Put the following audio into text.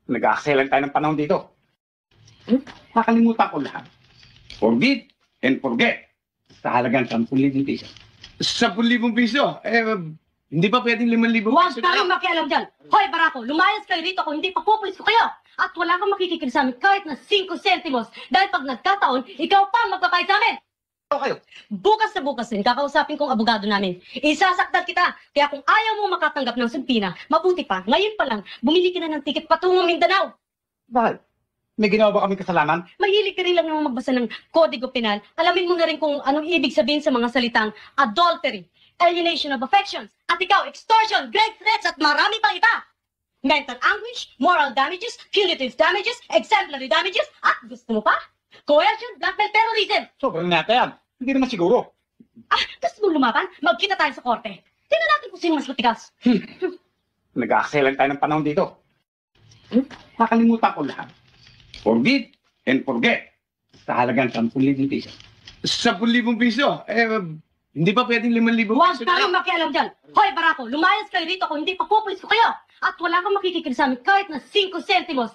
Nag-aakselan tayo ng panahon dito. Nakalimutan ko lahat. Forgive and forget. Sa halagang 10,000 piso. 10,000 piso? Hindi pa pwedeng 5,000 Huwag piso. kayong makialam dyan. Hoy, Barako, lumayas kayo rito kung hindi papupulis ko kayo. At wala kang makikigil sa amin kahit na 5 centimos. Dahil pag nagkataon, ikaw pa ang magpapayad sa amin. Ano kayo? Bukas na bukas din, kakausapin kong abogado namin. Isasakdal kita. Kaya kung ayaw mo makatanggap ng sumpina, mabuti pa, ngayon pa lang, bumili ka na ng tiket patungong Mindanao. Bakit? May ginawa ba kami kasalanan? Mahilig ka rin lang naman magbasa ng Kodigo Penal. Alamin mo na rin kung anong ibig sabihin sa mga salitang adultery, alienation of affections, at ikaw, extortion, grave threats, at marami pang iba. Mental anguish, moral damages, punitive damages, exemplary damages, at gusto mo pa? Coercion, blackmail, terrorism. Sobrang nata yan. Hindi naman siguro. Gusto mo lumaban? Magkita tayo sa korte. Tingnan natin kung sino mas matigas. Nag-aakselan tayo ng panahon dito. Nakalimutan ko lahat. Forgive and forget. Sa halagang 10,000 piso. 10,000 piso? Hindi pa pwedeng 5,000 Huwag piso. kayong makialam dyan. Hoy, Barako, lumayas kayo rito kung hindi papupulis ko kayo. At wala kang makikigil sa amin kahit na 5 centimos.